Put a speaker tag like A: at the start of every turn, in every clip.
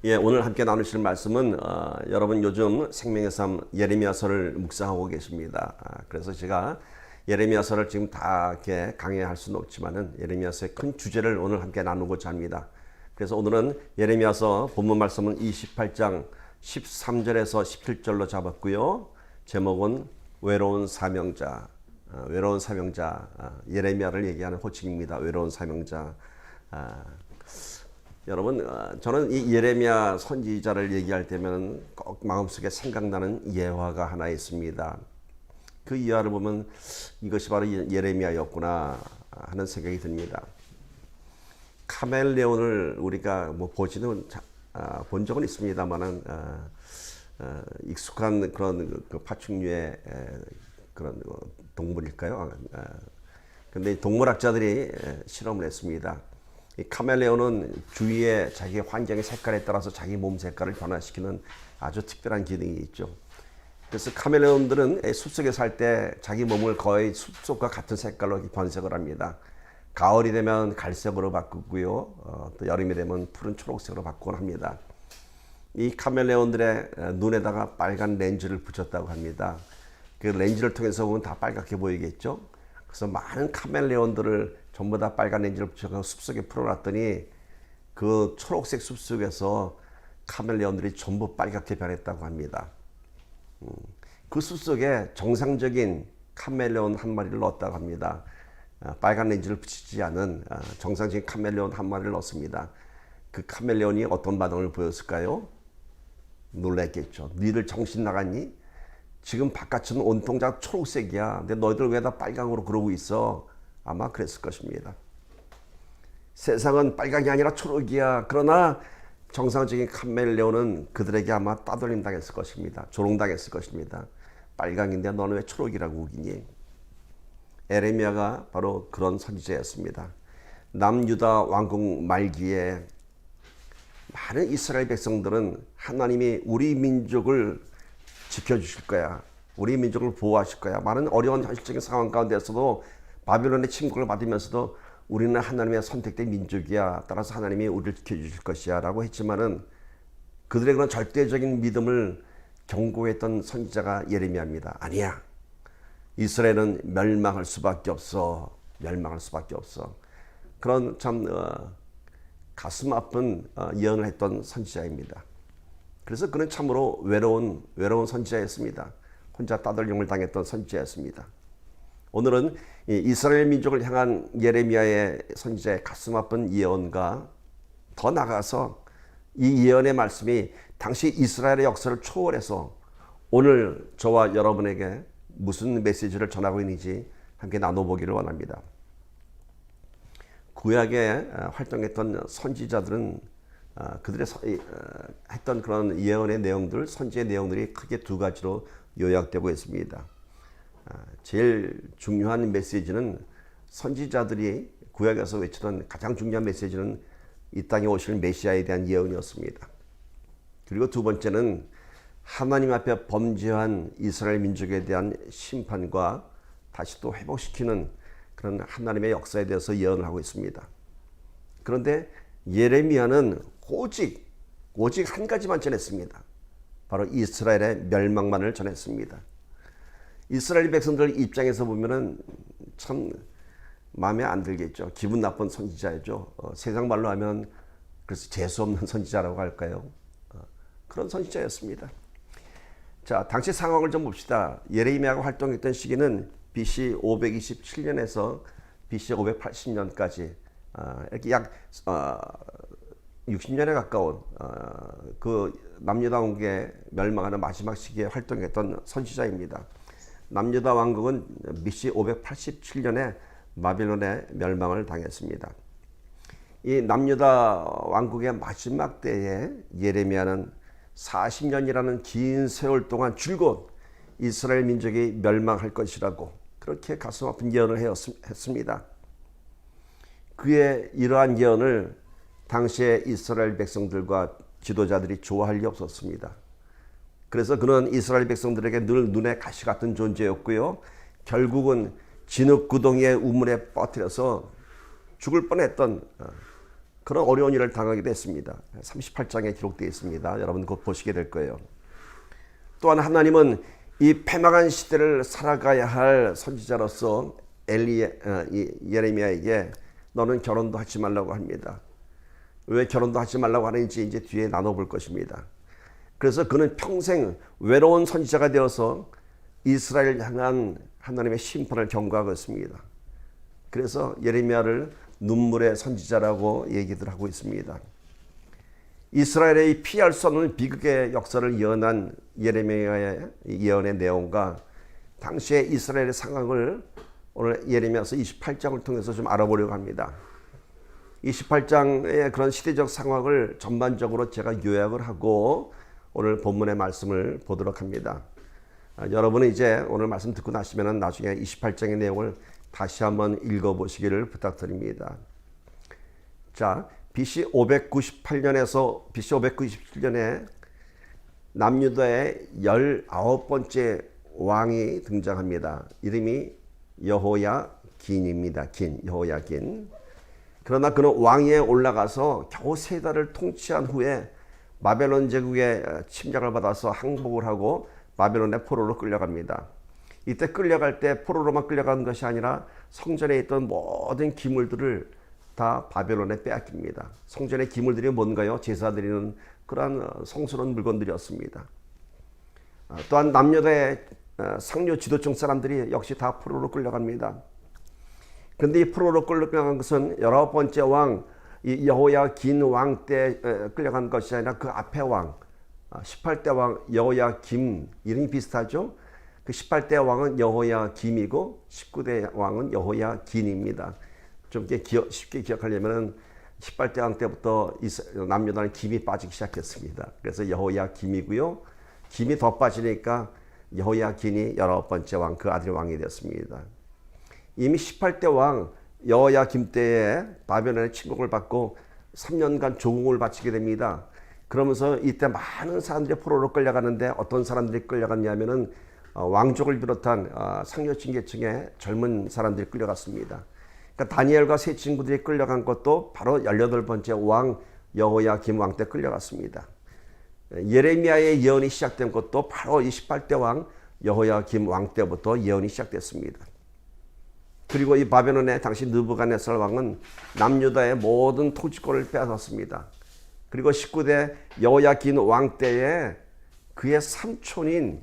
A: 예, 오늘 함께 나누실 말씀은 여러분 요즘 생명의 삶 예레미야서를 묵상하고 계십니다. 그래서 제가 예레미야서를 지금 다 이렇게 강의할 수는 없지만은 예레미야서의 큰 주제를 오늘 함께 나누고자 합니다. 그래서 오늘은 예레미야서 본문 말씀은 28장 13절에서 17절로 잡았고요. 제목은 외로운 사명자, 예레미야를 얘기하는 호칭입니다. 외로운 사명자. 여러분, 저는 이 예레미야 선지자를 얘기할 때면 꼭 마음속에 생각나는 예화가 하나 있습니다. 그 예화를 보면 이것이 바로 예레미야였구나 하는 생각이 듭니다. 카멜레온을 우리가 본 적은 있습니다만은 익숙한 그런 그 파충류의 그런 동물일까요? 근데 동물학자들이 실험을 했습니다. 이 카멜레온은 주위의 자기 환경의 색깔에 따라서 자기 몸 색깔을 변화시키는 아주 특별한 기능이 있죠. 그래서 카멜레온들은 숲속에 살 때 자기 몸을 거의 숲속과 같은 색깔로 변색을 합니다. 가을이 되면 갈색으로 바꾸고요. 또 여름이 되면 푸른 초록색으로 바꾸곤 합니다. 이 카멜레온들의 눈에다가 빨간 렌즈를 붙였다고 합니다. 그 렌즈를 통해서 보면 다 빨갛게 보이겠죠. 그래서 많은 카멜레온들을 전부 다 빨간 렌즈를 붙여서 숲속에 풀어놨더니 그 초록색 숲속에서 카멜레온들이 전부 빨갛게 변했다고 합니다. 그 숲속에 정상적인 카멜레온 한 마리를 넣었다고 합니다. 빨간 렌즈를 붙이지 않은 정상적인 카멜레온 한 마리를 넣었습니다. 그 카멜레온이 어떤 반응을 보였을까요? 놀랐겠죠. 니들 정신 나갔니? 지금 바깥은 온통 다 초록색이야. 근데 너희들 왜 다 빨강으로 그러고 있어? 아마 그랬을 것입니다. 세상은 빨강이 아니라 초록이야. 그러나 정상적인 카멜레온은 그들에게 아마 따돌림 당했을 것입니다. 조롱당했을 것입니다. 빨강인데 너는 왜 초록이라고 우기니? 예레미야가 바로 그런 선지자였습니다. 남유다 왕국 말기에 많은 이스라엘 백성들은 하나님이 우리 민족을 지켜주실 거야. 우리 민족을 보호하실 거야. 많은 어려운 현실적인 상황 가운데서도 바빌론의 침공을 받으면서도 우리는 하나님의 선택된 민족이야. 따라서 하나님이 우리를 지켜주실 것이야 라고 했지만은 그들의 그런 절대적인 믿음을 경고했던 선지자가 예레미야입니다. 아니야. 이스라엘은 멸망할 수밖에 없어. 멸망할 수밖에 없어. 그런 참 가슴 아픈 예언을 했던 선지자입니다. 그래서 그는 참으로 외로운 선지자였습니다. 혼자 따돌림을 당했던 선지자였습니다. 오늘은 이스라엘 민족을 향한 예레미야의 선지자의 가슴 아픈 예언과 더 나아가서 이 예언의 말씀이 당시 이스라엘의 역사를 초월해서 오늘 저와 여러분에게 무슨 메시지를 전하고 있는지 함께 나눠보기를 원합니다. 구약에 활동했던 선지자들은 그들의 했던 그런 예언의 내용들, 선지의 내용들이 크게 두 가지로 요약되고 있습니다. 제일 중요한 메시지는 선지자들이 구약에서 외치던 가장 중요한 메시지는 이 땅에 오실 메시아에 대한 예언이었습니다. 그리고 두 번째는 하나님 앞에 범죄한 이스라엘 민족에 대한 심판과 다시 또 회복시키는 그런 하나님의 역사에 대해서 예언을 하고 있습니다. 그런데 예레미야는 오직 한 가지만 전했습니다. 바로 이스라엘의 멸망만을 전했습니다. 이스라엘 백성들 입장에서 보면은 참 마음에 안 들겠죠. 기분 나쁜 선지자죠. 세상 말로 하면 그래서 재수 없는 선지자라고 할까요? 그런 선지자였습니다. 자, 당시 상황을 좀 봅시다. 예레미야가 활동했던 시기는 BC 527년에서 BC 580년까지 이렇게 약 60년에 가까운 그 남유다 왕국의 멸망하는 마지막 시기에 활동했던 선지자입니다. 남유다 왕국은 BC 587년에 바빌론의 멸망을 당했습니다. 이 남유다 왕국의 마지막 때에 예레미야는 40년이라는 긴 세월 동안 줄곧 이스라엘 민족이 멸망할 것이라고 그렇게 가슴 아픈 예언을 했습니다. 그의 이러한 예언을 당시의 이스라엘 백성들과 지도자들이 좋아할 리 없었습니다. 그래서 그는 이스라엘 백성들에게 늘 눈에 가시 같은 존재였고요. 결국은 진흙구덩이의 우물에 빠뜨려서 죽을 뻔했던 그런 어려운 일을 당하게 됐습니다. 38장에 기록되어 있습니다. 여러분 곧 보시게 될 거예요. 또한 하나님은 이 패망한 시대를 살아가야 할 선지자로서 예레미야에게 너는 결혼도 하지 말라고 합니다. 왜 결혼도 하지 말라고 하는지 이제 뒤에 나눠볼 것입니다. 그래서 그는 평생 외로운 선지자가 되어서 이스라엘 향한 하나님의 심판을 경고하고 있습니다. 그래서 예레미야를 눈물의 선지자라고 얘기들 하고 있습니다. 이스라엘의 피할 수 없는 비극의 역사를 예언한 예레미야의 예언의 내용과 당시의 이스라엘의 상황을 오늘 예레미야서 28장을 통해서 좀 알아보려고 합니다. 28장의 그런 시대적 상황을 전반적으로 제가 요약을 하고 오늘 본문의 말씀을 보도록 합니다. 여러분은 이제 오늘 말씀 듣고 나시면 나중에 28장의 내용을 다시 한번 읽어보시기를 부탁드립니다. 자, BC 598년에서 BC 597년에 남유다의 19번째 왕이 등장합니다. 이름이 여호야긴입니다. 여호야긴. 그러나 그는 왕위에 올라가서 겨우 3달을 통치한 후에 바벨론 제국의 침략을 받아서 항복을 하고 바벨론의 포로로 끌려갑니다. 이때 끌려갈 때 포로로만 끌려가는 것이 아니라 성전에 있던 모든 기물들을 다 바벨론에 빼앗깁니다. 성전의 기물들이 뭔가요? 제사 드리는 그러한 성스러운 물건들이었습니다. 또한 남유다의 상류 지도층 사람들이 역시 다 포로로 끌려갑니다. 그런데 이 포로로 끌려간 것은 19번째 왕 여호야긴 왕 때 끌려간 것이 아니라 그 앞에 왕 18대 왕 여호야김, 이름이 비슷하죠? 그 18대 왕은 여호야김이고 19대 왕은 여호야긴입니다. 좀 쉽게 기억하려면 18대 왕 때부터 남유다는 김이 빠지기 시작했습니다. 그래서 여호야김이고요. 김이 더 빠지니까 여호야긴이 19번째 왕, 그 아들이 왕이 되었습니다. 이미 18대 왕 여호야김 때에 바벨론의 침공을 받고 3년간 조공을 바치게 됩니다. 그러면서 이때 많은 사람들이 포로로 끌려가는데 어떤 사람들이 끌려갔냐면은 왕족을 비롯한 상류층 계층의 젊은 사람들이 끌려갔습니다. 그러니까 다니엘과 세 친구들이 끌려간 것도 바로 18번째 왕 여호야김 왕 때 끌려갔습니다. 예레미야의 예언이 시작된 것도 바로 이 18대 왕 여호야김 왕 때부터 예언이 시작됐습니다. 그리고 이 바벨론의 당시 느부갓네살 왕은 남유다의 모든 통치권을 빼앗았습니다. 그리고 19대 여호야긴 왕 때에 그의 삼촌인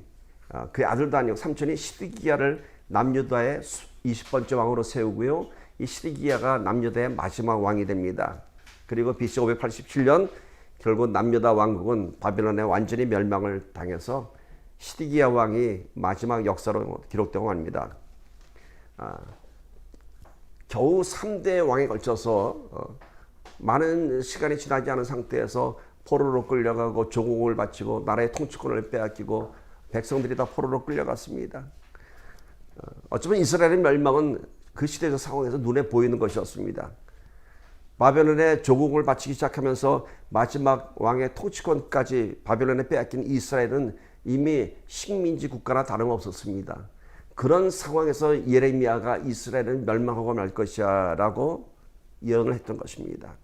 A: 그의 아들도 아니고 삼촌인 시드기야를 남유다의 20번째 왕으로 세우고요. 이 시드기야가 남유다의 마지막 왕이 됩니다. 그리고 BC 587년 결국 남유다 왕국은 바벨론에 완전히 멸망을 당해서 시드기야 왕이 마지막 역사로 기록되고 합니다. 겨우 3대 왕에 걸쳐서 많은 시간이 지나지 않은 상태에서 포로로 끌려가고 조공을 바치고 나라의 통치권을 빼앗기고 백성들이 다 포로로 끌려갔습니다. 어쩌면 이스라엘의 멸망은 그 시대적 상황에서 눈에 보이는 것이었습니다. 바벨론의 조공을 바치기 시작하면서 마지막 왕의 통치권까지 바벨론에 빼앗긴 이스라엘은 이미 식민지 국가나 다름없었습니다. 그런 상황에서 예레미야가 이스라엘은 멸망하고 말 것이야 라고 예언을 했던 것입니다.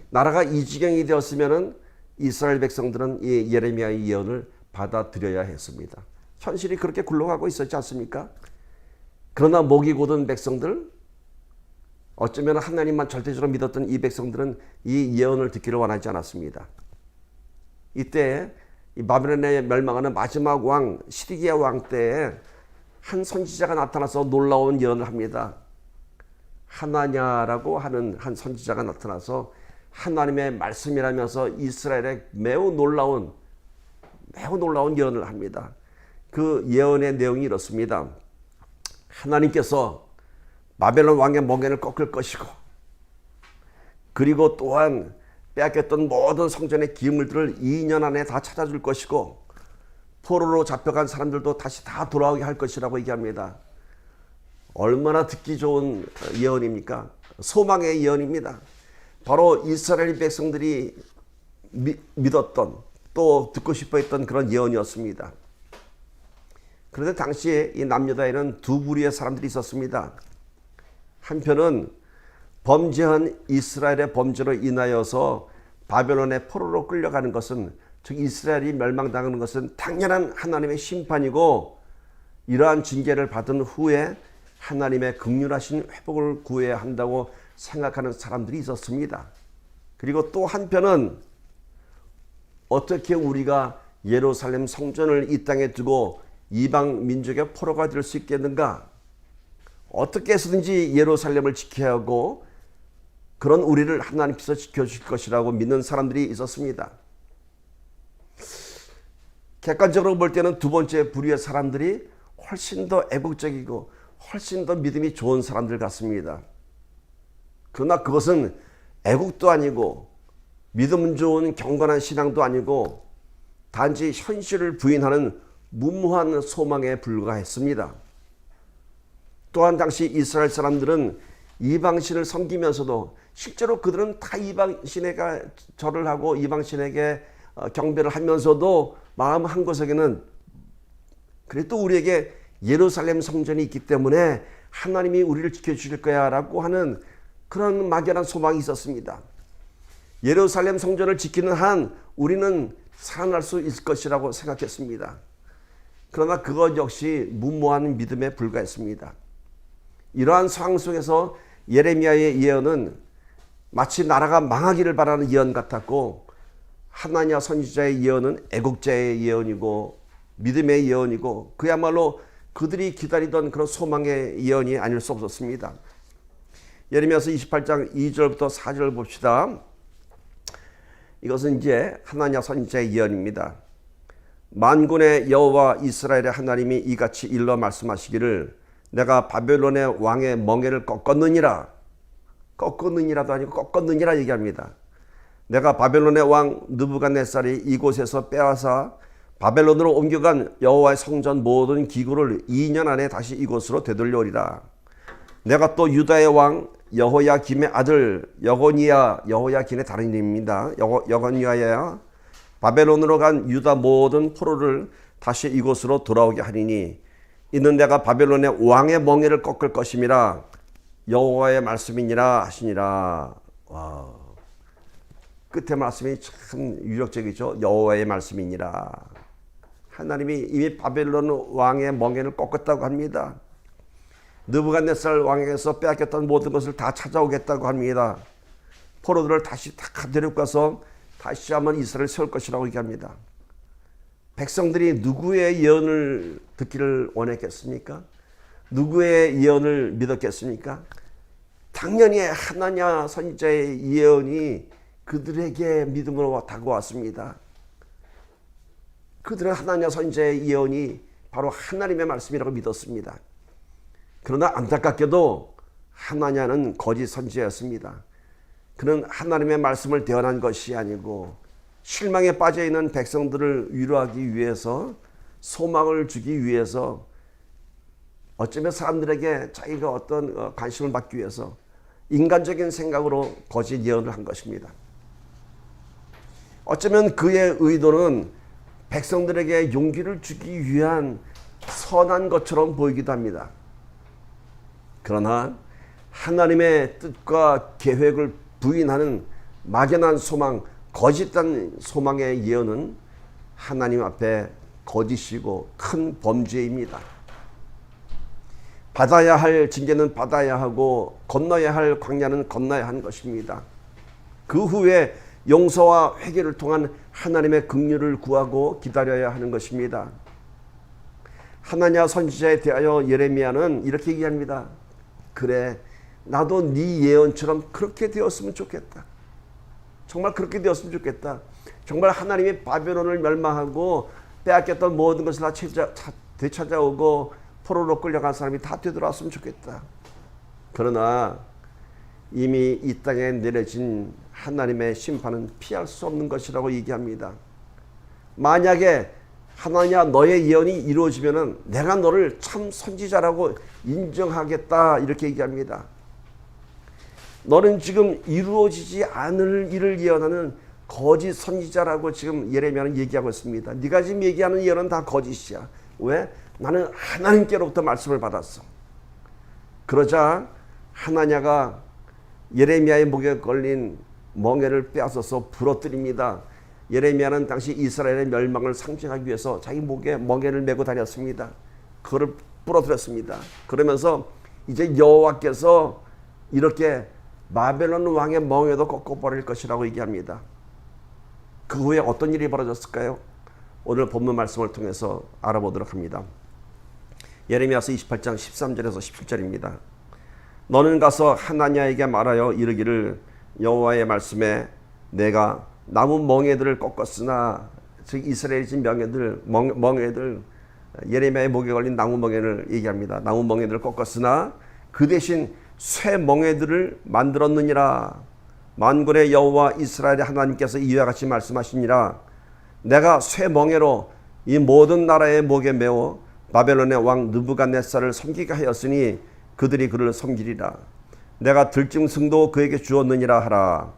A: 나라가 이 지경이 되었으면 이스라엘 백성들은 이 예레미야의 예언을 받아들여야 했습니다. 현실이 그렇게 굴러가고 있었지 않습니까? 그러나 목이 곧은 백성들, 어쩌면 하나님만 절대적으로 믿었던 이 백성들은 이 예언을 듣기를 원하지 않았습니다. 이때 이 바벨론에 멸망하는 마지막 왕 시드기야 왕 때에 한 선지자가 나타나서 놀라운 예언을 합니다. 하나냐라고 하는 한 선지자가 나타나서 하나님의 말씀이라면서 이스라엘에 매우 놀라운 예언을 합니다. 그 예언의 내용이 이렇습니다. 하나님께서 바벨론 왕의 멍에를 꺾을 것이고, 그리고 또한 빼앗겼던 모든 성전의 기물들을 2년 안에 다 찾아줄 것이고, 포로로 잡혀간 사람들도 다시 다 돌아오게 할 것이라고 얘기합니다. 얼마나 듣기 좋은 예언입니까? 소망의 예언입니다. 바로 이스라엘 백성들이 믿었던, 또 듣고 싶어 했던 그런 예언이었습니다. 그런데 당시에 이 남유다에는 두 부류의 사람들이 있었습니다. 한편은 범죄한 이스라엘의 범죄로 인하여서 바벨론의 포로로 끌려가는 것은, 즉 이스라엘이 멸망당하는 것은 당연한 하나님의 심판이고, 이러한 징계를 받은 후에 하나님의 긍휼하신 회복을 구해야 한다고 생각하는 사람들이 있었습니다. 그리고 또 한편은 어떻게 우리가 예루살렘 성전을 이 땅에 두고 이방 민족의 포로가 될 수 있겠는가? 어떻게 해서든지 예루살렘을 지켜야 하고 그런 우리를 하나님께서 지켜주실 것이라고 믿는 사람들이 있었습니다. 객관적으로 볼 때는 두 번째 부류의 사람들이 훨씬 더 애국적이고 훨씬 더 믿음이 좋은 사람들 같습니다. 그러나 그것은 애국도 아니고 믿음 좋은 경건한 신앙도 아니고 단지 현실을 부인하는 무모한 소망에 불과했습니다. 또한 당시 이스라엘 사람들은 이방신을 섬기면서도 실제로 그들은 다 이방신에게 절을 하고 이방신에게 경배를 하면서도 마음 한구석에는 그래도 우리에게 예루살렘 성전이 있기 때문에 하나님이 우리를 지켜주실 거야 라고 하는 그런 막연한 소망이 있었습니다. 예루살렘 성전을 지키는 한 우리는 살아날 수 있을 것이라고 생각했습니다. 그러나 그것 역시 무모한 믿음에 불과했습니다. 이러한 상황 속에서 예레미야의 예언은 마치 나라가 망하기를 바라는 예언 같았고, 하나냐 선지자의 예언은 애국자의 예언이고 믿음의 예언이고 그야말로 그들이 기다리던 그런 소망의 예언이 아닐 수 없었습니다. 예레미야서 28장 2절부터 4절 봅시다. 이것은 이제 하나냐 선지자의 예언입니다. 만군의 여호와 이스라엘의 하나님이 이같이 일러 말씀하시기를 내가 바벨론의 왕의 멍에를 꺾었느니라. 꺾었느니라도 아니고 꺾었느니라 얘기합니다. 내가 바벨론의 왕 느부갓네살이 이곳에서 빼앗아 바벨론으로 옮겨간 여호와의 성전 모든 기구를 2년 안에 다시 이곳으로 되돌려오리라. 내가 또 유다의 왕 여호야김의 아들 여호야긴의 다른 이름입니다. 여호야야 바벨론으로 간 유다 모든 포로를 다시 이곳으로 돌아오게 하리니 이는 내가 바벨론의 왕의 멍에를 꺾을 것임이라 여호와의 말씀이니라 하시니라. 와, 끝에 말씀이 참 유력적이죠. 여호와의 말씀이니라. 하나님이 이미 바벨론 왕의 멍에를 꺾었다고 합니다. 느부갓네살 왕에게서 빼앗겼던 모든 것을 다 찾아오겠다고 합니다. 포로들을 다시 다 데려가서 다시 한번 이스라엘을 세울 것이라고 얘기합니다. 백성들이 누구의 예언을 듣기를 원했겠습니까? 누구의 예언을 믿었겠습니까? 당연히 하나냐 선지자의 예언이 그들에게 믿음으로 다가왔습니다. 그들은 하나냐 선지자의 예언이 바로 하나님의 말씀이라고 믿었습니다. 그러나 안타깝게도 하나냐는 거짓 선지자였습니다. 그는 하나님의 말씀을 대언한 것이 아니고 실망에 빠져있는 백성들을 위로하기 위해서, 소망을 주기 위해서, 어쩌면 사람들에게 자기가 어떤 관심을 받기 위해서 인간적인 생각으로 거짓 예언을 한 것입니다. 어쩌면 그의 의도는 백성들에게 용기를 주기 위한 선한 것처럼 보이기도 합니다. 그러나 하나님의 뜻과 계획을 부인하는 막연한 소망, 거짓된 소망의 예언은 하나님 앞에 거짓이고 큰 범죄입니다. 받아야 할 징계는 받아야 하고 건너야 할 광야는 건너야 하는 것입니다. 그 후에 용서와 회개를 통한 하나님의 긍휼을 구하고 기다려야 하는 것입니다. 하나냐 선지자에 대하여 예레미야는 이렇게 얘기합니다. 그래, 나도 네 예언처럼 그렇게 되었으면 좋겠다. 정말 그렇게 되었으면 좋겠다. 정말 하나님이 바벨론을 멸망하고 빼앗겼던 모든 것을 다 되찾아오고 포로로 끌려간 사람이 다 되돌아왔으면 좋겠다. 그러나 이미 이 땅에 내려진 하나님의 심판은 피할 수 없는 것이라고 얘기합니다. 만약에 하나냐 너의 예언이 이루어지면 내가 너를 참 선지자라고 인정하겠다 이렇게 얘기합니다. 너는 지금 이루어지지 않을 일을 예언하는 거짓 선지자라고 지금 예레미야는 얘기하고 있습니다. 네가 지금 얘기하는 예언은 다 거짓이야. 왜? 나는 하나님께로부터 말씀을 받았어. 그러자 하나냐가 예레미야의 목에 걸린 멍에를 빼앗아서 부러뜨립니다. 예레미야는 당시 이스라엘의 멸망을 상징하기 위해서 자기 목에 멍에를 메고 다녔습니다. 그거를 부러뜨렸습니다. 그러면서 이제 여호와께서 이렇게 바벨론 왕의 멍에도 꺾어버릴 것이라고 얘기합니다. 그 후에 어떤 일이 벌어졌을까요? 오늘 본문 말씀을 통해서 알아보도록 합니다. 예레미야서 28장 13절에서 17절입니다. 너는 가서 하나냐에게 말하여 이르기를 여호와의 말씀에 내가 나무 멍에들을 꺾었으나, 즉 이스라엘의 진 멍에들 예레미야의 목에 걸린 나무 멍에를 얘기합니다. 나무 멍에들을 꺾었으나 그 대신 쇠 멍에들을 만들었느니라. 만군의 여호와 이스라엘의 하나님께서 이와 같이 말씀하시니라. 내가 쇠 멍에로 이 모든 나라의 목에 메어 바벨론의 왕 느부갓네살을 섬기게 하였으니 그들이 그를 섬기리라. 내가 들짐승도 그에게 주었느니라 하라.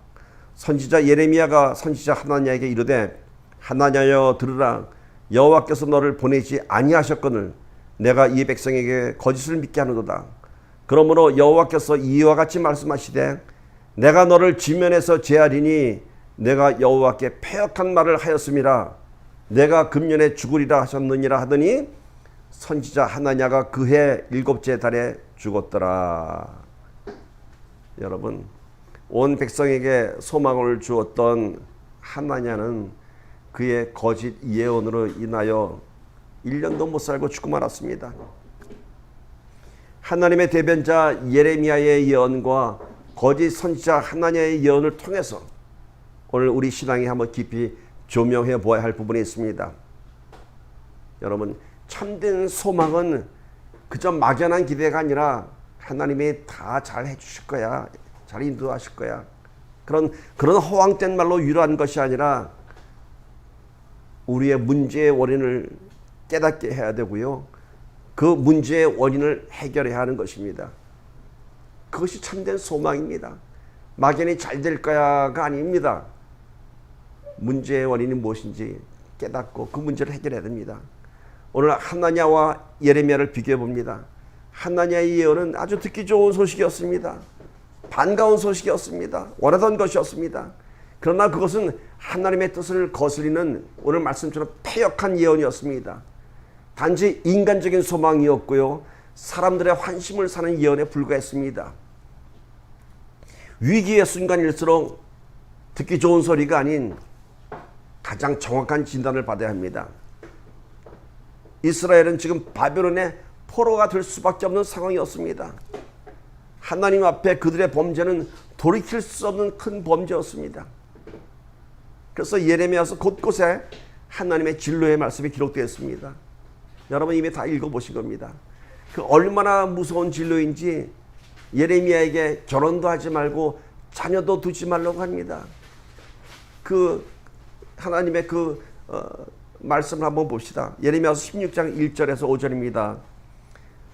A: 선지자 예레미야가 선지자 하나냐에게 이르되 하나냐여 들으라. 여호와께서 너를 보내지 아니하셨거늘 내가 이 백성에게 거짓을 믿게 하는도다. 그러므로 여호와께서 이와 같이 말씀하시되 내가 너를 지면에서 제하리니 내가 여호와께 패역한 말을 하였음이라. 내가 금년에 죽으리라 하셨느니라 하더니 선지자 하나냐가 그해 7째 달에 죽었더라. 여러분, 온 백성에게 소망을 주었던 하나냐는 그의 거짓 예언으로 인하여 1년도 못 살고 죽고 말았습니다. 하나님의 대변자 예레미야의 예언과 거짓 선지자 하나냐의 예언을 통해서 오늘 우리 신앙이 한번 깊이 조명해 보아야 할 부분이 있습니다. 여러분, 참된 소망은 그저 막연한 기대가 아니라 하나님이 다 잘 해주실 거야, 잘 인도하실 거야, 그런 허황된 말로 위로한 것이 아니라 우리의 문제의 원인을 깨닫게 해야 되고요, 그 문제의 원인을 해결해야 하는 것입니다. 그것이 참된 소망입니다. 막연히 잘 될 거야가 아닙니다. 문제의 원인이 무엇인지 깨닫고 그 문제를 해결해야 됩니다. 오늘 하나냐와 예레미야를 비교해 봅니다. 하나냐의 예언은 아주 듣기 좋은 소식이었습니다. 반가운 소식이었습니다. 원하던 것이었습니다. 그러나 그것은 하나님의 뜻을 거스리는 오늘 말씀처럼 패역한 예언이었습니다. 단지 인간적인 소망이었고요, 사람들의 환심을 사는 예언에 불과했습니다. 위기의 순간일수록 듣기 좋은 소리가 아닌 가장 정확한 진단을 받아야 합니다. 이스라엘은 지금 바벨론의 포로가 될 수밖에 없는 상황이었습니다. 하나님 앞에 그들의 범죄는 돌이킬 수 없는 큰 범죄였습니다. 그래서 예레미야서 곳곳에 하나님의 진노의 말씀이 기록되어 있습니다. 여러분 이미 다 읽어보신 겁니다. 그 얼마나 무서운 진노인지 예레미야에게 결혼도 하지 말고 자녀도 두지 말라고 합니다. 그 하나님의 말씀을 한번 봅시다. 예레미야서 16장 1절에서 5절입니다.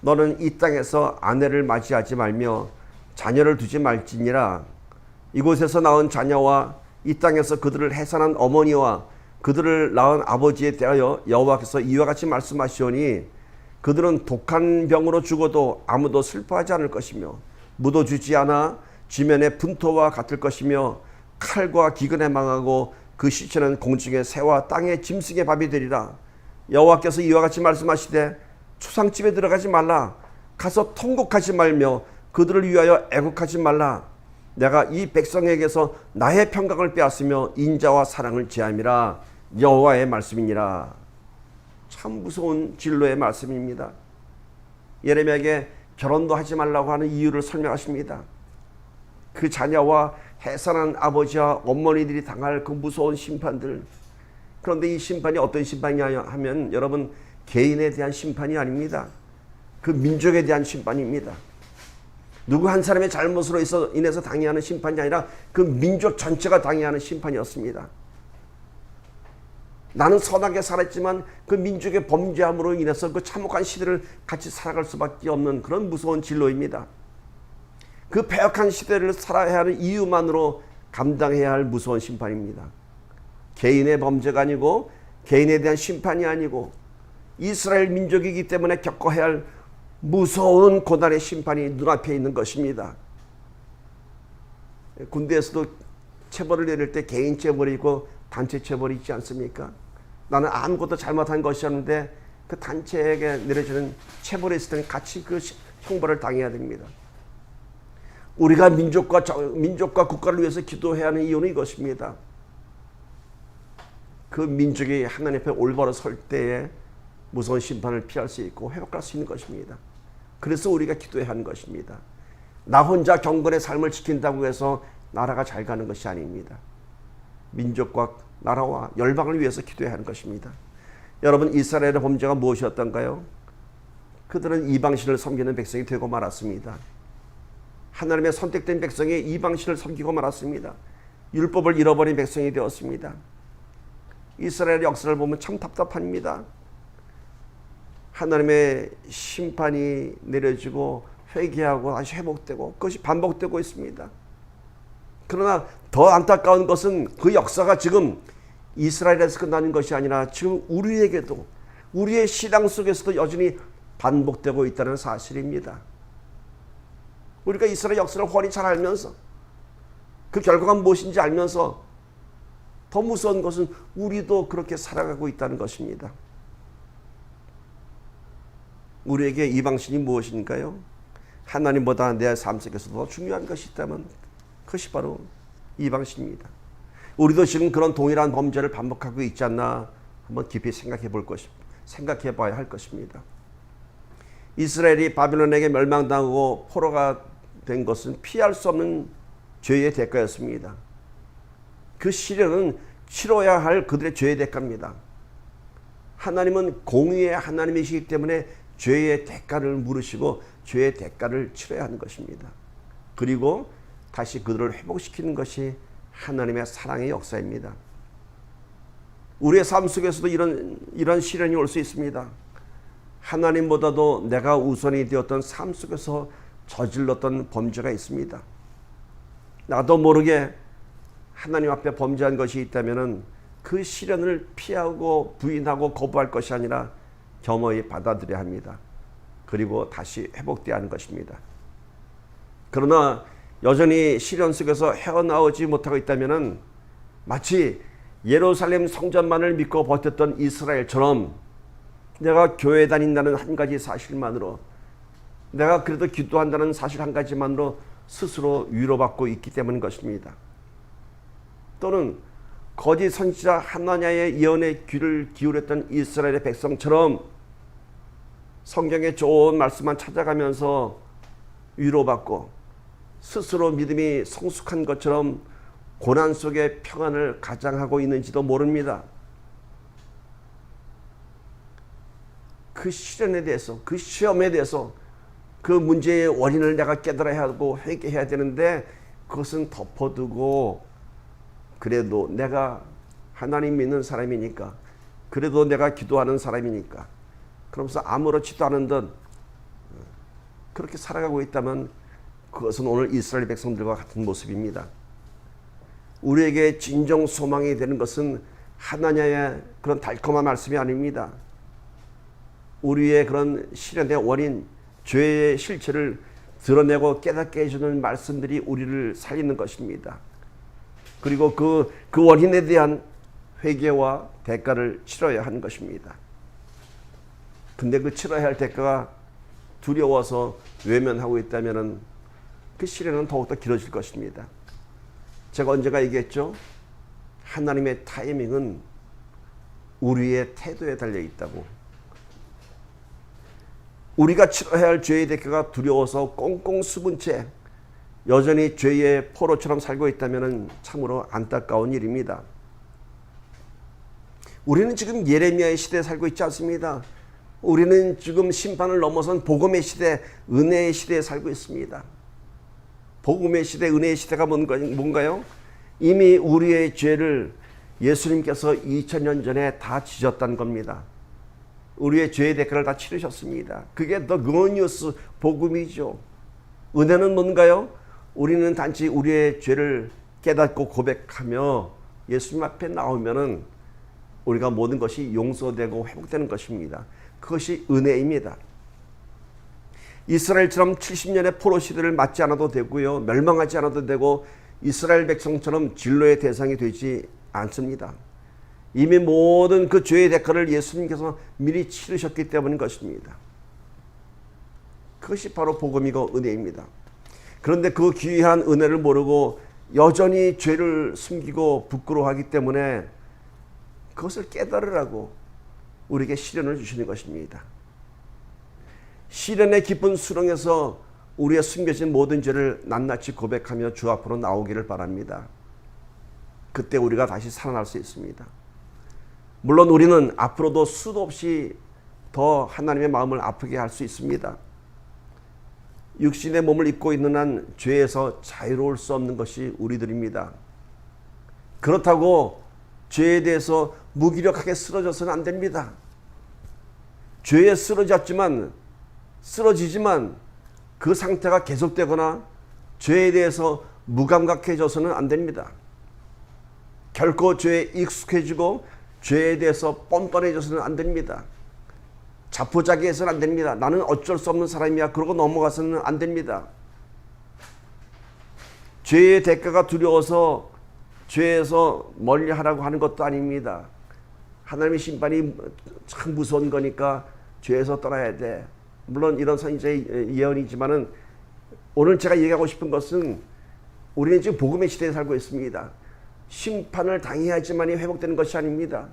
A: 너는 이 땅에서 아내를 맞이하지 말며 자녀를 두지 말지니라. 이곳에서 낳은 자녀와 이 땅에서 그들을 해산한 어머니와 그들을 낳은 아버지에 대하여 여호와께서 이와 같이 말씀하시오니 그들은 독한 병으로 죽어도 아무도 슬퍼하지 않을 것이며 묻어주지 않아 지면의 분토와 같을 것이며 칼과 기근에 망하고 그 시체는 공중의 새와 땅의 짐승의 밥이 되리라. 여호와께서 이와 같이 말씀하시되 초상집에 들어가지 말라. 가서 통곡하지 말며 그들을 위하여 애곡하지 말라. 내가 이 백성에게서 나의 평강을 빼앗으며 인자와 사랑을 제함이라. 여호와의 말씀이니라. 참 무서운 진로의 말씀입니다. 예레미야에게 결혼도 하지 말라고 하는 이유를 설명하십니다. 그 자녀와 해산한 아버지와 어머니들이 당할 그 무서운 심판들. 그런데 이 심판이 어떤 심판이냐 하면 여러분 개인에 대한 심판이 아닙니다. 그 민족에 대한 심판입니다. 누구 한 사람의 잘못으로 인해서 당해야 하는 심판이 아니라 그 민족 전체가 당해야 하는 심판이었습니다. 나는 선하게 살았지만 그 민족의 범죄함으로 인해서 그 참혹한 시대를 같이 살아갈 수밖에 없는 그런 무서운 진로입니다. 그 패역한 시대를 살아야 하는 이유만으로 감당해야 할 무서운 심판입니다. 개인의 범죄가 아니고 개인에 대한 심판이 아니고 이스라엘 민족이기 때문에 겪어야 할 무서운 고난의 심판이 눈앞에 있는 것입니다. 군대에서도 체벌을 내릴 때 개인 체벌이 있고 단체 체벌이 있지 않습니까? 나는 아무것도 잘못한 것이었는데 그 단체에게 내려지는 체벌에 있을 때는 같이 그 형벌을 당해야 됩니다. 우리가 민족과 국가를 위해서 기도해야 하는 이유는 이것입니다. 그 민족이 하나님 앞에 올바로 설 때에 무서운 심판을 피할 수 있고 회복할 수 있는 것입니다. 그래서 우리가 기도해야 하는 것입니다. 나 혼자 경건의 삶을 지킨다고 해서 나라가 잘 가는 것이 아닙니다. 민족과 나라와 열방을 위해서 기도해야 하는 것입니다. 여러분, 이스라엘의 범죄가 무엇이었던가요? 그들은 이방신을 섬기는 백성이 되고 말았습니다. 하나님의 선택된 백성이 이방신을 섬기고 말았습니다. 율법을 잃어버린 백성이 되었습니다. 이스라엘의 역사를 보면 참 답답합니다. 하나님의 심판이 내려지고 회개하고 다시 회복되고 그것이 반복되고 있습니다. 그러나 더 안타까운 것은 그 역사가 지금 이스라엘에서 끝나는 것이 아니라 지금 우리에게도 우리의 신앙 속에서도 여전히 반복되고 있다는 사실입니다. 우리가 이스라엘 역사를 훤히 잘 알면서 그 결과가 무엇인지 알면서 더 무서운 것은 우리도 그렇게 살아가고 있다는 것입니다. 우리에게 이방신이 무엇인가요? 하나님보다 내 삶 속에서 더 중요한 것이 있다면 그것이 바로 이방신입니다. 우리도 지금 그런 동일한 범죄를 반복하고 있지 않나 한번 깊이 생각해 봐야 할 것입니다. 이스라엘이 바빌론에게 멸망당하고 포로가 된 것은 피할 수 없는 죄의 대가였습니다. 그 시련은 치러야 할 그들의 죄의 대가입니다. 하나님은 공의의 하나님이시기 때문에 죄의 대가를 물으시고 죄의 대가를 치러야 하는 것입니다. 그리고 다시 그들을 회복시키는 것이 하나님의 사랑의 역사입니다. 우리의 삶 속에서도 이런 시련이 올 수 있습니다. 하나님보다도 내가 우선이 되었던 삶 속에서 저질렀던 범죄가 있습니다. 나도 모르게 하나님 앞에 범죄한 것이 있다면 그 시련을 피하고 부인하고 거부할 것이 아니라 겸허히 받아들여야 합니다. 그리고 다시 회복되어야 하는 것입니다. 그러나 여전히 시련 속에서 헤어나오지 못하고 있다면 마치 예루살렘 성전만을 믿고 버텼던 이스라엘처럼 내가 교회 다닌다는 한 가지 사실만으로, 내가 그래도 기도한다는 사실 한 가지만으로 스스로 위로받고 있기 때문인 것입니다. 또는 거짓 선지자 하나냐의 예언에 귀를 기울였던 이스라엘의 백성처럼 성경의 좋은 말씀만 찾아가면서 위로받고 스스로 믿음이 성숙한 것처럼 고난 속의 평안을 가장하고 있는지도 모릅니다. 그 시련에 대해서, 그 시험에 대해서 그 문제의 원인을 내가 깨달아야 하고 회개해야 되는데 그것은 덮어두고 그래도 내가 하나님 믿는 사람이니까, 그래도 내가 기도하는 사람이니까 그러면서 아무렇지도 않은 듯 그렇게 살아가고 있다면 그것은 오늘 이스라엘 백성들과 같은 모습입니다. 우리에게 진정 소망이 되는 것은 하나님의 그런 달콤한 말씀이 아닙니다. 우리의 그런 시련의 원인, 죄의 실체를 드러내고 깨닫게 해주는 말씀들이 우리를 살리는 것입니다. 그리고 그 원인에 대한 회개와 대가를 치러야 하는 것입니다. 근데 그 치러야 할 대가가 두려워서 외면하고 있다면 그 시련은 더욱더 길어질 것입니다. 제가 언제가 얘기했죠? 하나님의 타이밍은 우리의 태도에 달려 있다고. 우리가 치러야 할 죄의 대가가 두려워서 꽁꽁 숨은 채 여전히 죄의 포로처럼 살고 있다면 참으로 안타까운 일입니다. 우리는 지금 예레미야의 시대에 살고 있지 않습니다. 우리는 지금 심판을 넘어선 복음의 시대, 은혜의 시대에 살고 있습니다. 복음의 시대, 은혜의 시대가 뭔가요? 이미 우리의 죄를 예수님께서 2000년 전에 다 지셨다는 겁니다. 우리의 죄의 대가를 다 치르셨습니다. 그게 The Good News, 복음이죠. 은혜는 뭔가요? 우리는 단지 우리의 죄를 깨닫고 고백하며 예수님 앞에 나오면은 우리가 모든 것이 용서되고 회복되는 것입니다. 그것이 은혜입니다. 이스라엘처럼 70년의 포로 시대를 맞지 않아도 되고요. 멸망하지 않아도 되고 이스라엘 백성처럼 진노의 대상이 되지 않습니다. 이미 모든 그 죄의 대가를 예수님께서 미리 치르셨기 때문인 것입니다. 그것이 바로 복음이고 은혜입니다. 그런데 그 귀한 은혜를 모르고 여전히 죄를 숨기고 부끄러워하기 때문에 그것을 깨달으라고 우리에게 시련을 주시는 것입니다. 시련의 깊은 수렁에서 우리의 숨겨진 모든 죄를 낱낱이 고백하며 주 앞으로 나오기를 바랍니다. 그때 우리가 다시 살아날 수 있습니다. 물론 우리는 앞으로도 수도 없이 더 하나님의 마음을 아프게 할 수 있습니다. 육신의 몸을 입고 있는 한 죄에서 자유로울 수 없는 것이 우리들입니다. 그렇다고 죄에 대해서 무기력하게 쓰러져서는 안 됩니다. 죄에 쓰러지지만 그 상태가 계속되거나 죄에 대해서 무감각해져서는 안 됩니다. 결코 죄에 익숙해지고 죄에 대해서 뻔뻔해져서는 안 됩니다. 자포자기해서는 안 됩니다. 나는 어쩔 수 없는 사람이야 그러고 넘어가서는 안 됩니다. 죄의 대가가 두려워서 죄에서 멀리하라고 하는 것도 아닙니다. 하나님의 심판이 참 무서운 거니까 죄에서 떠나야 돼. 물론 이런 선지자의 예언이지만은 오늘 제가 얘기하고 싶은 것은 우리는 지금 복음의 시대에 살고 있습니다. 심판을 당해야지만이 회복되는 것이 아닙니다.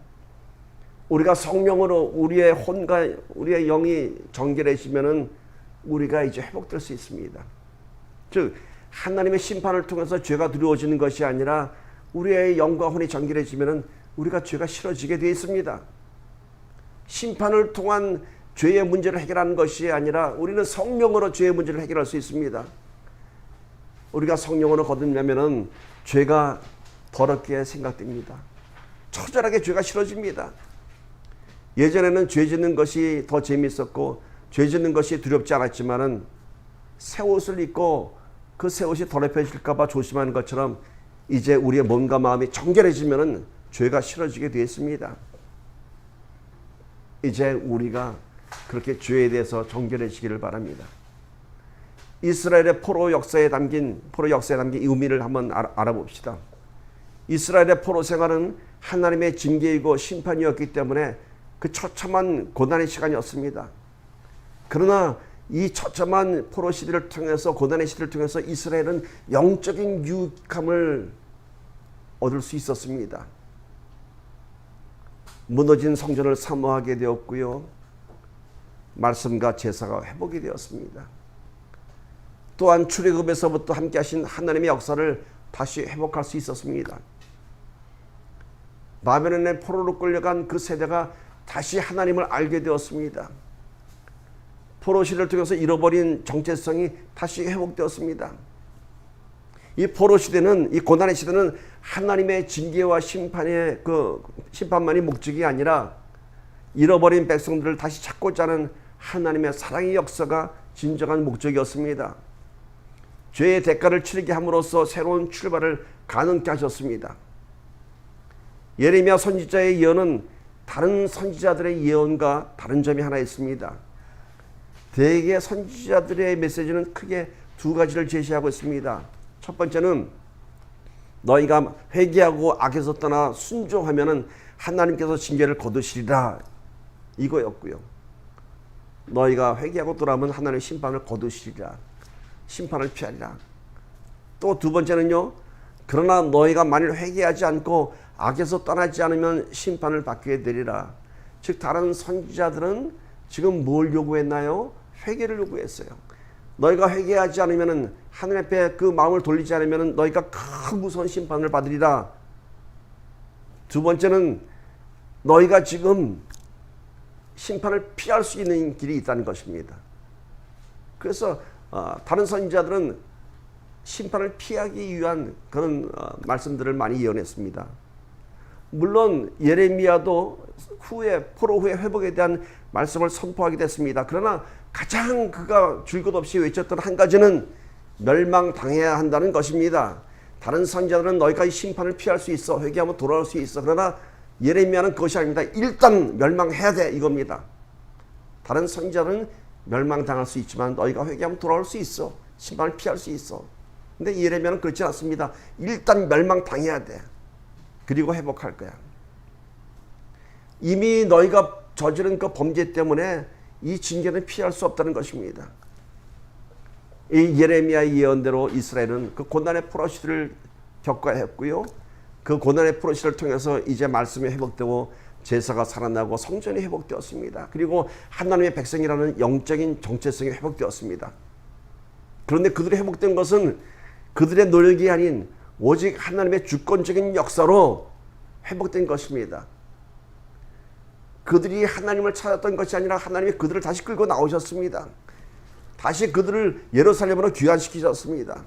A: 우리가 성령으로 우리의 혼과 우리의 영이 정결해지면은 우리가 이제 회복될 수 있습니다. 즉 하나님의 심판을 통해서 죄가 두려워지는 것이 아니라 우리의 영과 혼이 정결해지면은 우리가 죄가 싫어지게 되어 있습니다. 심판을 통한 죄의 문제를 해결하는 것이 아니라 우리는 성령으로 죄의 문제를 해결할 수 있습니다. 우리가 성령으로 거듭나면은 죄가 더럽게 생각됩니다. 처절하게 죄가 싫어집니다. 예전에는 죄 짓는 것이 더 재미있었고 죄 짓는 것이 두렵지 않았지만은 새 옷을 입고 그 새 옷이 더럽혀질까 봐 조심하는 것처럼 이제 우리의 몸과 마음이 정결해지면은 죄가 싫어지게 되어 있습니다. 이제 우리가 그렇게 죄에 대해서 정결해지기를 바랍니다. 이스라엘의 포로 역사에 담긴 이 의미를 한번 알아봅시다. 이스라엘의 포로 생활은 하나님의 징계이고 심판이었기 때문에 그 처참한 고난의 시간이었습니다. 그러나 이 처참한 포로 시대를 통해서 고난의 시대를 통해서 이스라엘은 영적인 유익함을 얻을 수 있었습니다. 무너진 성전을 사모하게 되었고요. 말씀과 제사가 회복이 되었습니다. 또한 출애굽에서부터 함께 하신 하나님의 역사를 다시 회복할 수 있었습니다. 바벨론의 포로로 끌려간 그 세대가 다시 하나님을 알게 되었습니다. 포로 시대를 통해서 잃어버린 정체성이 다시 회복되었습니다. 이 포로 시대는, 이 고난의 시대는 하나님의 징계와 심판만이 목적이 아니라 잃어버린 백성들을 다시 찾고자 하는 하나님의 사랑의 역사가 진정한 목적이었습니다. 죄의 대가를 치르게 함으로써 새로운 출발을 가능케 하셨습니다. 예레미야 선지자의 예언은 다른 선지자들의 예언과 다른 점이 하나 있습니다. 대개 선지자들의 메시지는 크게 두 가지를 제시하고 있습니다. 첫 번째는 너희가 회개하고 악에서 떠나 순종하면은 하나님께서 징계를 거두시리라 이거였고요. 너희가 회개하고 돌아오면 하나님의 심판을 거두시리라. 심판을 피하리라. 또 두 번째는요. 그러나 너희가 만일 회개하지 않고 악에서 떠나지 않으면 심판을 받게 되리라. 즉 다른 선지자들은 지금 뭘 요구했나요? 회개를 요구했어요. 너희가 회개하지 않으면 하나님 앞에 그 마음을 돌리지 않으면 너희가 큰 무서운 심판을 받으리라. 두 번째는 너희가 지금 심판을 피할 수 있는 길이 있다는 것입니다. 그래서 다른 선지자들은 심판을 피하기 위한 그런 말씀들을 많이 예언했습니다. 물론 예레미야도 포로 후에 회복에 대한 말씀을 선포하게 됐습니다. 그러나 가장 그가 줄 것 없이 외쳤던 한 가지는 멸망당해야 한다는 것입니다. 다른 선지자들은 너희가 이 심판을 피할 수 있어, 회개하면 돌아올 수 있어. 그러나 예레미야는 그것이 아닙니다. 일단 멸망해야 돼 이겁니다. 다른 선지자들은 멸망당할 수 있지만 너희가 회개하면 돌아올 수 있어, 심판을 피할 수 있어. 근데 예레미야는 그렇지 않습니다. 일단 멸망당해야 돼. 그리고 회복할 거야. 이미 너희가 저지른 그 범죄 때문에 이 징계는 피할 수 없다는 것입니다. 이 예레미야의 예언대로 이스라엘은 그 고난의 프로시를 겪어야 했고요. 그 고난의 프로시를 통해서 이제 말씀이 회복되고 제사가 살아나고 성전이 회복되었습니다. 그리고 하나님의 백성이라는 영적인 정체성이 회복되었습니다. 그런데 그들이 회복된 것은 그들의 노력이 아닌 오직 하나님의 주권적인 역사로 회복된 것입니다. 그들이 하나님을 찾았던 것이 아니라 하나님이 그들을 다시 끌고 나오셨습니다. 다시 그들을 예루살렘으로 귀환시키셨습니다.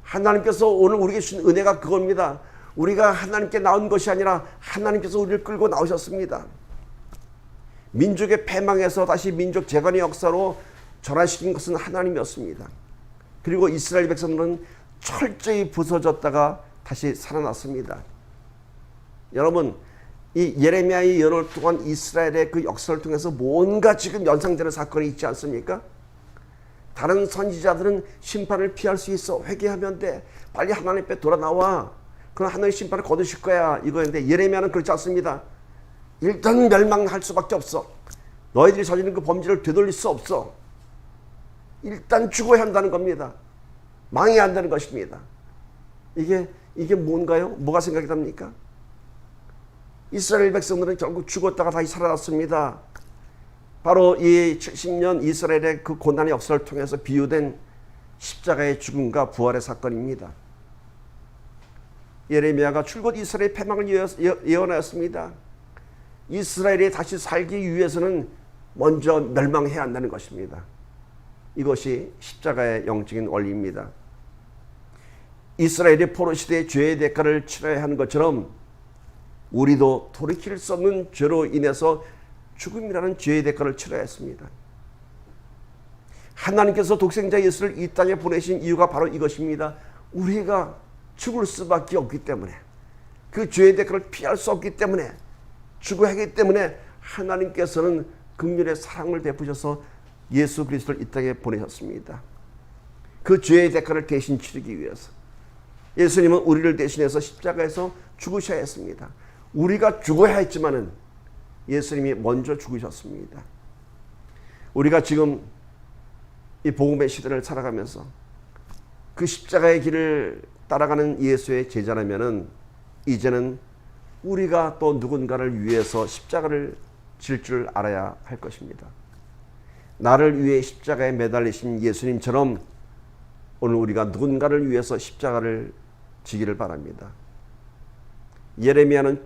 A: 하나님께서 오늘 우리에게 주신 은혜가 그겁니다. 우리가 하나님께 나온 것이 아니라 하나님께서 우리를 끌고 나오셨습니다. 민족의 패망에서 다시 민족 재건의 역사로 전환시킨 것은 하나님이었습니다. 그리고 이스라엘 백성들은 철저히 부서졌다가 다시 살아났습니다. 여러분, 이 예레미야의 예언을 통한 이스라엘의 그 역사를 통해서 뭔가 지금 연상되는 사건이 있지 않습니까? 다른 선지자들은 심판을 피할 수 있어. 회개하면 돼. 빨리 하나님 앞에 돌아 나와. 그럼 하나님의 심판을 거두실 거야. 이거였는데 예레미야는 그렇지 않습니다. 일단 멸망할 수밖에 없어. 너희들이 저지른 그 범죄를 되돌릴 수 없어. 일단 죽어야 한다는 겁니다. 망해야 한다는 것입니다. 이게 뭔가요? 뭐가 생각이 납니까? 이스라엘 백성들은 결국 죽었다가 다시 살아났습니다. 바로 이 70년 이스라엘의 그 고난의 역사를 통해서 비유된 십자가의 죽음과 부활의 사건입니다. 예레미야가 줄곧 이스라엘의 패망을 예언하였습니다. 이스라엘이 다시 살기 위해서는 먼저 멸망해야 한다는 것입니다. 이것이 십자가의 영적인 원리입니다. 이스라엘이 포로시대의 죄의 대가를 치러야 하는 것처럼 우리도 돌이킬 수 없는 죄로 인해서 죽음이라는 죄의 대가를 치러야 했습니다. 하나님께서 독생자 예수를 이 땅에 보내신 이유가 바로 이것입니다. 우리가 죽을 수밖에 없기 때문에, 그 죄의 대가를 피할 수 없기 때문에, 죽어야 하기 때문에 하나님께서는 긍휼의 사랑을 베푸셔서 예수 그리스도를 이 땅에 보내셨습니다. 그 죄의 대가를 대신 치르기 위해서 예수님은 우리를 대신해서 십자가에서 죽으셔야 했습니다. 우리가 죽어야 했지만은 예수님이 먼저 죽으셨습니다. 우리가 지금 이 복음의 시대를 살아가면서 그 십자가의 길을 따라가는 예수의 제자라면은 이제는 우리가 또 누군가를 위해서 십자가를 질 줄 알아야 할 것입니다. 나를 위해 십자가에 매달리신 예수님처럼 오늘 우리가 누군가를 위해서 십자가를 지기를 바랍니다. 예레미야는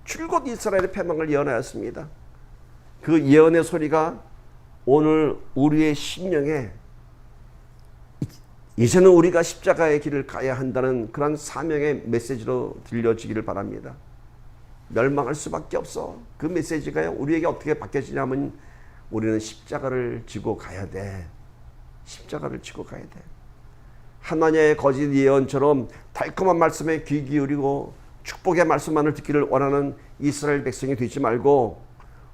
A: 줄곧 이스라엘의 패망을 예언하였습니다. 그 예언의 소리가 오늘 우리의 심령에 이제는 우리가 십자가의 길을 가야 한다는 그런 사명의 메시지로 들려지기를 바랍니다. 멸망할 수밖에 없어. 그 메시지가 우리에게 어떻게 바뀌어지냐면 우리는 십자가를 지고 가야 돼. 십자가를 지고 가야 돼. 하나님의 거짓 예언처럼 달콤한 말씀에 귀 기울이고 축복의 말씀만을 듣기를 원하는 이스라엘 백성이 되지 말고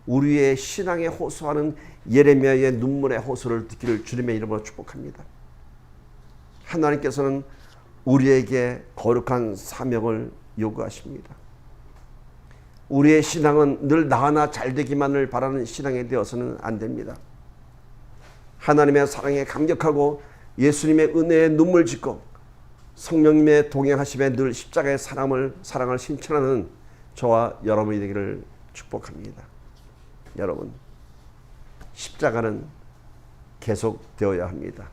A: 우리의 신앙에 호소하는 예레미야의 눈물의 호소를 듣기를 주님의 이름으로 축복합니다. 하나님께서는 우리에게 거룩한 사명을 요구하십니다. 우리의 신앙은 늘 나 하나 잘 되기만을 바라는 신앙이 되어서는 안 됩니다. 하나님의 사랑에 감격하고 예수님의 은혜에 눈물 짓고 성령님의 동행하심에 늘 십자가의 사랑을 실천하는 저와 여러분이 되기를 축복합니다. 여러분, 십자가는 계속되어야 합니다.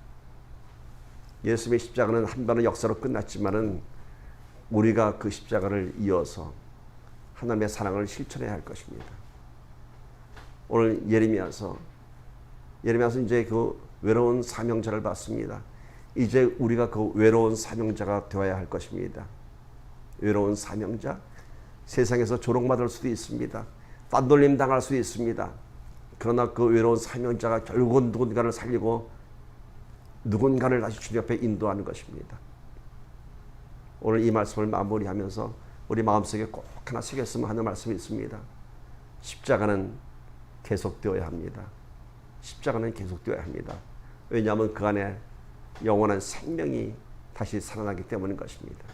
A: 예수님의 십자가는 한 번의 역사로 끝났지만은 우리가 그 십자가를 이어서 하나님의 사랑을 실천해야 할 것입니다. 오늘 예레미야서 이제 그 외로운 사명자를 봤습니다. 이제 우리가 그 외로운 사명자가 되어야 할 것입니다. 외로운 사명자, 세상에서 조롱받을 수도 있습니다. 딴돌림 당할 수도 있습니다. 그러나 그 외로운 사명자가 결국은 누군가를 살리고 누군가를 다시 주님 앞에 인도하는 것입니다. 오늘 이 말씀을 마무리하면서 우리 마음속에 꼭 하나 새겼으면 하는 말씀이 있습니다. 십자가는 계속되어야 합니다. 십자가는 계속되어야 합니다. 왜냐하면 그 안에 영원한 생명이 다시 살아나기 때문인 것입니다.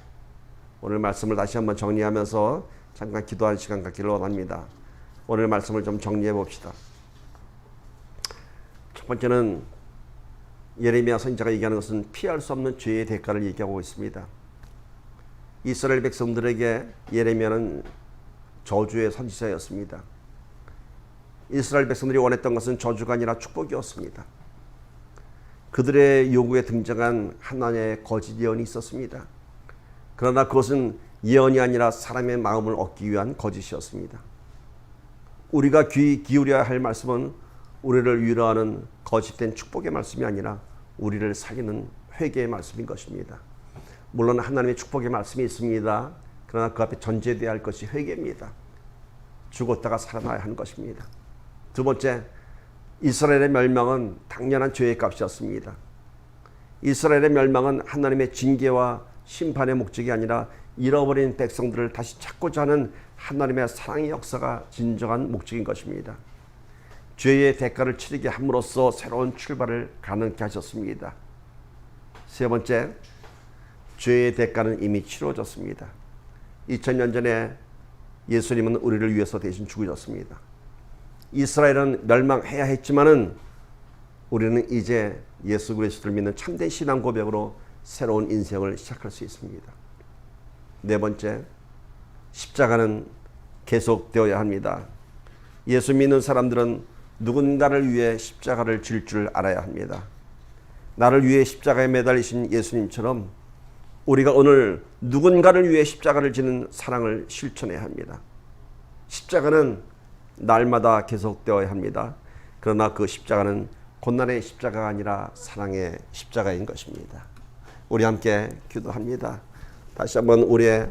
A: 오늘 말씀을 다시 한번 정리하면서 잠깐 기도하는 시간 갖기를 원합니다. 오늘 말씀을 좀 정리해 봅시다. 첫 번째는 예레미야 선지자가 얘기하는 것은 피할 수 없는 죄의 대가를 얘기하고 있습니다. 이스라엘 백성들에게 예레미야는 저주의 선지자였습니다. 이스라엘 백성들이 원했던 것은 저주가 아니라 축복이었습니다. 그들의 요구에 등장한 하나님의 거짓 예언이 있었습니다. 그러나 그것은 예언이 아니라 사람의 마음을 얻기 위한 거짓이었습니다. 우리가 귀 기울여야 할 말씀은 우리를 위로하는 거짓된 축복의 말씀이 아니라 우리를 살리는 회개의 말씀인 것입니다. 물론 하나님의 축복의 말씀이 있습니다. 그러나 그 앞에 전제되어야 할 것이 회개입니다. 죽었다가 살아나야 하는 것입니다. 두 번째, 이스라엘의 멸망은 당연한 죄의 값이었습니다. 이스라엘의 멸망은 하나님의 징계와 심판의 목적이 아니라 잃어버린 백성들을 다시 찾고자 하는 하나님의 사랑의 역사가 진정한 목적인 것입니다. 죄의 대가를 치르게 함으로써 새로운 출발을 가능케 하셨습니다. 세 번째, 죄의 대가는 이미 치러졌습니다. 2000년 전에 예수님은 우리를 위해서 대신 죽으셨습니다. 이스라엘은 멸망해야 했지만은 우리는 이제 예수 그리스도를 믿는 참된 신앙 고백으로 새로운 인생을 시작할 수 있습니다. 네 번째, 십자가는 계속되어야 합니다. 예수 믿는 사람들은 누군가를 위해 십자가를 질 줄 알아야 합니다. 나를 위해 십자가에 매달리신 예수님처럼 우리가 오늘 누군가를 위해 십자가를 지는 사랑을 실천해야 합니다. 십자가는 날마다 계속되어야 합니다. 그러나 그 십자가는 고난의 십자가가 아니라 사랑의 십자가인 것입니다. 우리 함께 기도합니다. 다시 한번 우리의